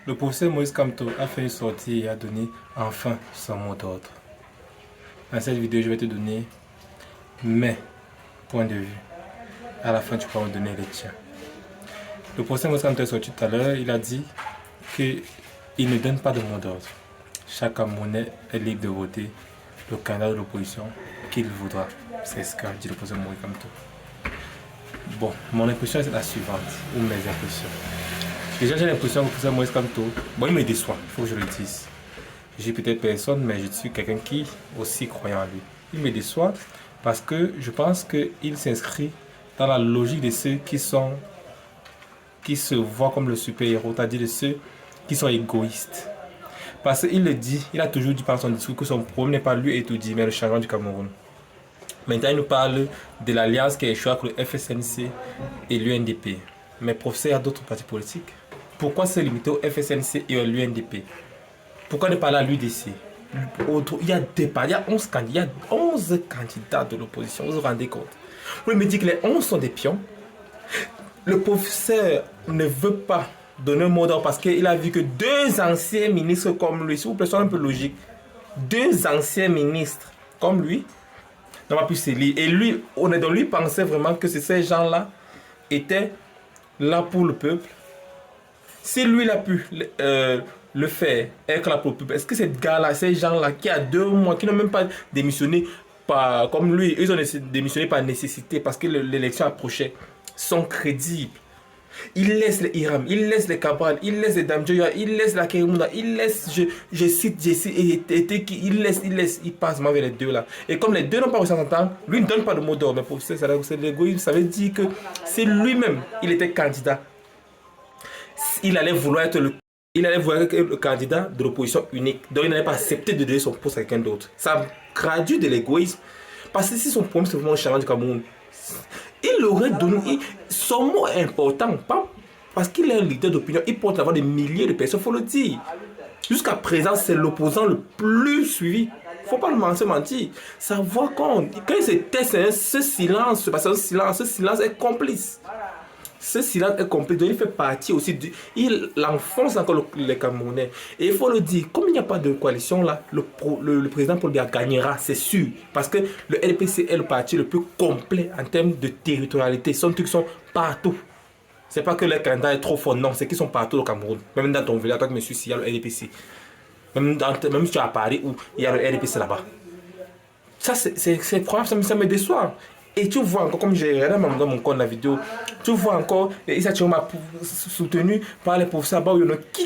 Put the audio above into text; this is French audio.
Le professeur Moïse Kamto a fait une sortie et a donné enfin son mot d'ordre. Dans cette vidéo, je vais te donner mes points de vue. À la fin, tu pourras me donner les tiens. Le professeur Moïse Kamto est sorti tout à l'heure. Il a dit qu'il ne donne pas de mot d'ordre. Chaque Camerounais est libre de voter le candidat de l'opposition qu'il voudra. C'est ce qu'a dit le professeur Moïse Kamto. Bon, mon impression est la suivante, ou mes impressions. Déjà, j'ai l'impression que le professeur Moïse Kamto, bon, il me déçoit, il faut que je le dise. J'ai peut-être personne, mais je suis quelqu'un qui aussi croyant en lui. Il me déçoit parce que je pense qu'il s'inscrit dans la logique de ceux qui se voient comme le super-héros, c'est-à-dire de ceux qui sont égoïstes. Parce qu'il le dit, il a toujours dit par son discours que son problème n'est pas lui et tout dit, mais le changement du Cameroun. Maintenant, il nous parle de l'alliance qui a échoué avec le FSNC et l'UNDP. Mais professeur, il y a d'autres partis politiques. Pourquoi se limiter au FSNC et à l'UNDP? Pourquoi ne pas aller à l'UDC? Il y a 11 candidats, 11 candidats de l'opposition, vous vous rendez compte? Vous me dites que les 11 sont des pions. Le professeur ne veut pas donner un mot d'ordre parce qu'il a vu que deux anciens ministres comme lui, s'il vous plaît, soyez un peu logique, deux anciens ministres comme lui n'ont pas pu s'élire. Et lui, lui pensait vraiment que ces gens-là étaient là pour le peuple. Si lui il a pu le faire, être là pour le peuple, est-ce que ces gars-là, ces gens-là qui a 2 mois, qui n'ont même pas démissionné comme lui, ils ont démissionné par nécessité parce que l'élection approchait, sont crédibles? Il laisse les Hiram, il laisse les Cabral, il laisse les Damjoya, il laisse la Kerimunda, il laisse, je cite, il passe vers les deux là. Et comme les deux n'ont pas réussi à s'entendre, lui ne donne pas de mot d'ordre. Mais pour ça, c'est l'égoïsme. Ça veut dire que si lui-même, il était candidat, il allait vouloir être le candidat de l'opposition unique. Donc il n'allait pas accepter de donner son poste à quelqu'un d'autre. Ça traduit de l'égoïsme. Parce que si son problème c'est vraiment le changement du Cameroun, il aurait donné. Son mot est important, pas parce qu'il est un leader d'opinion, il porte la voix de milliers de personnes, il faut le dire. Jusqu'à présent, c'est l'opposant le plus suivi. Il ne faut pas le mentir. Ça voit compte. Quand il se tait, ce silence, parce que ce silence est complice. Ce silence est complice. Donc il fait partie aussi il enfonce encore les Camerounais. Et il faut le dire, comme il n'y a pas de coalition là, le président Paul Biya gagnera, c'est sûr. Parce que le LPC est le parti le plus complet en termes de territorialité. Son trucs sont partout. C'est pas que le candidat est trop fort, non, c'est qu'ils sont partout au Cameroun. Même dans ton village, toi qui me suis, il y a le LPC. Même si tu es à Paris où il y a le LPC là-bas. Ça, c'est probable, ça me déçoit. Et tu vois encore, comme j'ai regardé dans mon compte la vidéo, tu vois encore, Issa Choma soutenu par les professeurs Baoyono qui